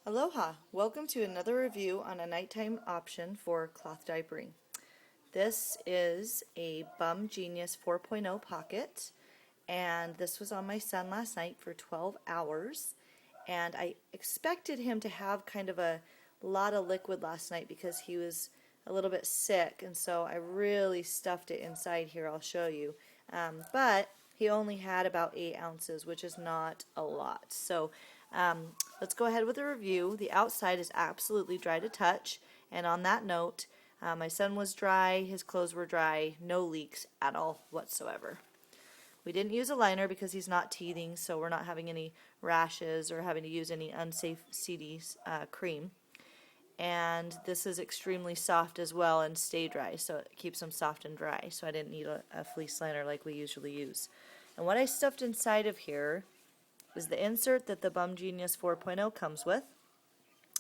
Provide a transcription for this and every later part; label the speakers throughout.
Speaker 1: Aloha! Welcome to another review on a nighttime option for cloth diapering. This is a bumGenius 4.0 pocket, and this was on my son last night for 12 hours. And I expected him to have kind of a lot of liquid last night because he was a little bit sick, and so I really stuffed it inside here. I'll show you. But he only had about 8 ounces, which is not a lot. So let's go ahead with a review. The outside is absolutely dry to touch, and on that note, my son was dry, his clothes were dry, no leaks at all whatsoever. We didn't use a liner because he's not teething, so we're not having any rashes or having to use any unsafe CD cream. And this is extremely soft as well and stay dry, so it keeps them soft and dry, so I didn't need a fleece liner like we usually use. And what I stuffed inside of here is the insert that the bumGenius 4.0 comes with.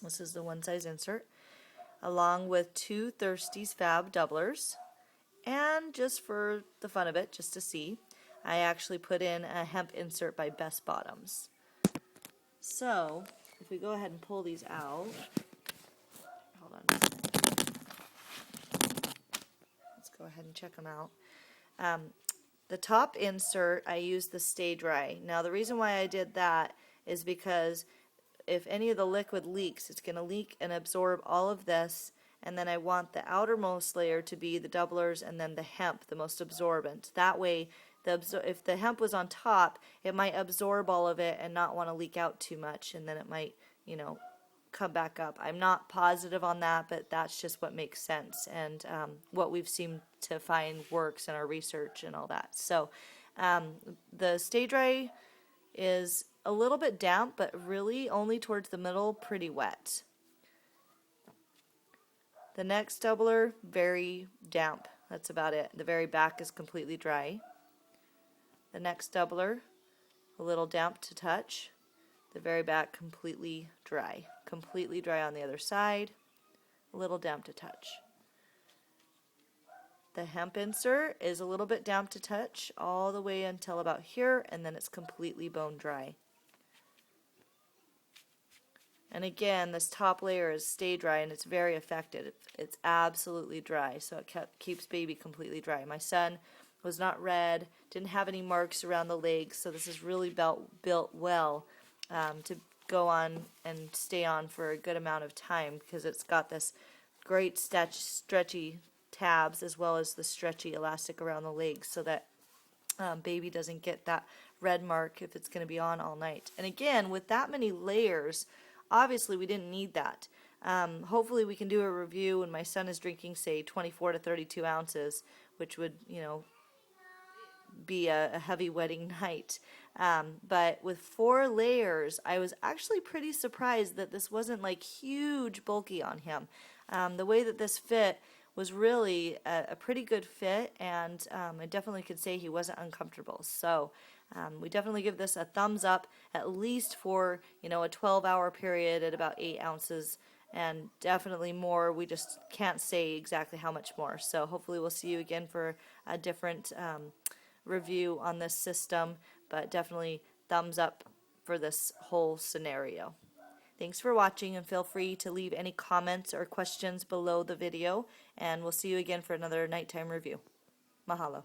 Speaker 1: This is the one size insert, along with 2 Thirsties Fab doublers, and just for the fun of it, just to see, I actually put in a hemp insert by Best Bottoms. So if we go ahead and pull these out, hold on a second. Let's go ahead and check them out. The top insert, I used the Stay Dry. Now the reason why I did that is because if any of the liquid leaks, it's going to leak and absorb all of this, and then I want the outermost layer to be the doublers and then the hemp, the most absorbent. That way, if the hemp was on top, it might absorb all of it and not want to leak out too much, and then it might, come back up. I'm not positive on that, but that's just what makes sense, and what we've seemed to find works in our research and all that. So the Stay Dry is a little bit damp, but really only towards the middle, pretty wet. The next doubler, very damp. That's about it. The very back is completely dry. The next doubler, a little damp to touch. The very back completely dry. Completely dry on the other side. A little damp to touch. The hemp insert is a little bit damp to touch all the way until about here, and then it's completely bone dry. And again, this top layer is Stay Dry, and it's very affected. It's absolutely dry, so it keeps baby completely dry. My son was not red, didn't have any marks around the legs, so this is really built well to go on and stay on for a good amount of time, because it's got this great stretchy tabs as well as the stretchy elastic around the legs, so that baby doesn't get that red mark if it's going to be on all night. And again, with that many layers, obviously we didn't need that. Hopefully we can do a review when my son is drinking, say, 24 to 32 ounces, which would, be a heavy wedding night. But with 4 layers, I was actually pretty surprised that this wasn't like huge bulky on him. The way that this fit was really a pretty good fit, and I definitely could say he wasn't uncomfortable. So we definitely give this a thumbs up, at least for a 12-hour period at about 8 ounces, and definitely more. We just can't say exactly how much more. So hopefully we'll see you again for a different review on this system, but definitely thumbs up for this whole scenario. Thanks for watching, and feel free to leave any comments or questions below the video, and we'll see you again for another nighttime review. Mahalo.